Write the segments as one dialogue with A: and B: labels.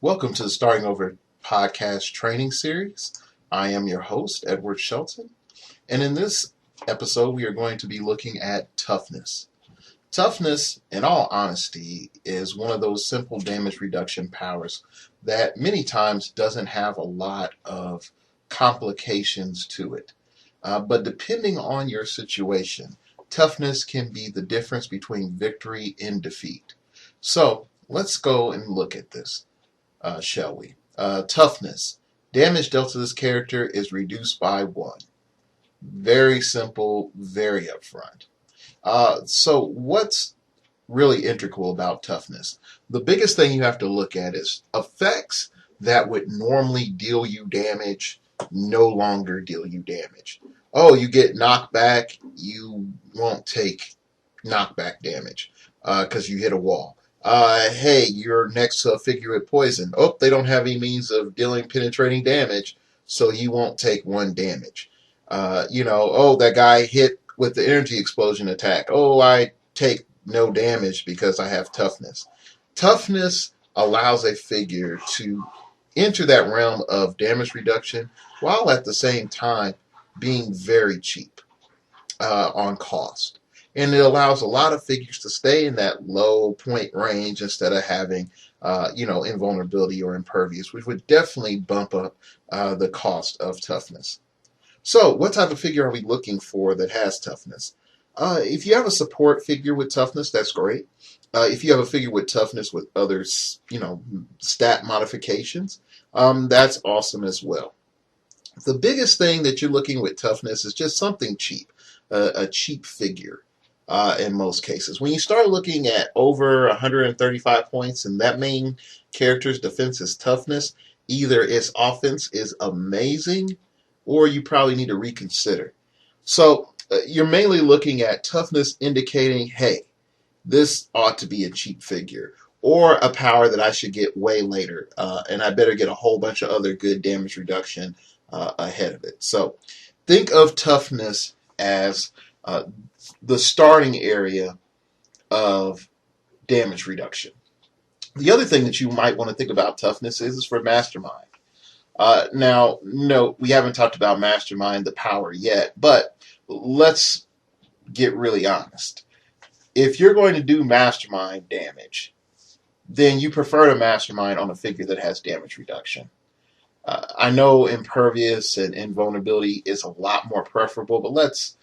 A: Welcome to the Starting Over podcast training series. I am your host, Edward Shelton, and in this episode, we are going to be looking at toughness. Toughness, in all honesty, is one of those simple damage reduction powers that many times doesn't have a lot of complications to it. But depending on your situation, toughness can be the difference between victory and defeat. So let's go and look at this, shall we? Toughness. Damage dealt to this character is reduced by 1. Very simple, very upfront. So what's really integral about toughness? The biggest thing you have to look at is effects that would normally deal you damage no longer deal you damage. Oh, you get knocked back, you won't take knockback damage because you hit a wall. Hey, you're next to a figure with poison. Oh, they don't have any means of dealing penetrating damage, so you won't take 1 damage. Oh, that guy hit with the energy explosion attack. Oh, I take no damage because I have toughness. Toughness allows a figure to enter that realm of damage reduction while at the same time being very cheap on cost. And it allows a lot of figures to stay in that low point range instead of having, invulnerability or impervious, which would definitely bump up the cost of toughness. So, what type of figure are we looking for that has toughness? If you have a support figure with toughness, that's great. If you have a figure with toughness with other, stat modifications, that's awesome as well. The biggest thing that you're looking with toughness is just something cheap, a cheap figure. In most cases, when you start looking at over 135 points and that main character's defense is toughness, either its offense is amazing or you probably need to reconsider. So you're mainly looking at toughness indicating, hey, this ought to be a cheap figure or a power that I should get way later, and I better get a whole bunch of other good damage reduction ahead of it. So think of toughness as the starting area of damage reduction. The other thing that you might want to think about toughness is for Mastermind. Now, no, we haven't talked about Mastermind, the power yet, but let's get really honest. If you're going to do Mastermind damage, then you prefer to Mastermind on a figure that has damage reduction. I know impervious and invulnerability is a lot more preferable, but let's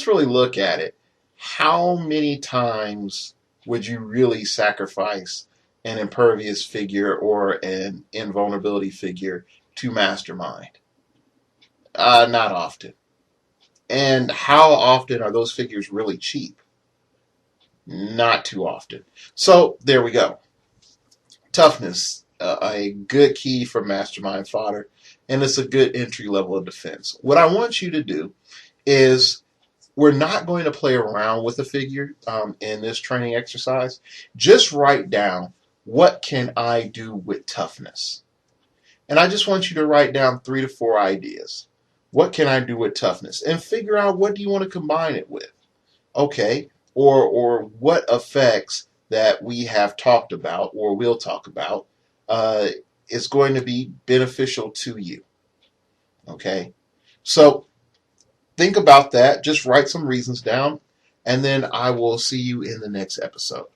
A: really look at it. How many times would you really sacrifice an impervious figure or an invulnerability figure to Mastermind? Not often. And how often are those figures really cheap? Not too often. So there we go. Toughness, a good key for Mastermind fodder, and it's a good entry level of defense. What I want you to do is, we're not going to play around with a figure in this training exercise. Just write down, what can I do with toughness? And I just want you to write down 3 to 4 ideas. What can I do with toughness? And figure out, what do you want to combine it with? Okay, or what effects that we have talked about or will talk about is going to be beneficial to you. Okay, so think about that. Just write some reasons down, and then I will see you in the next episode.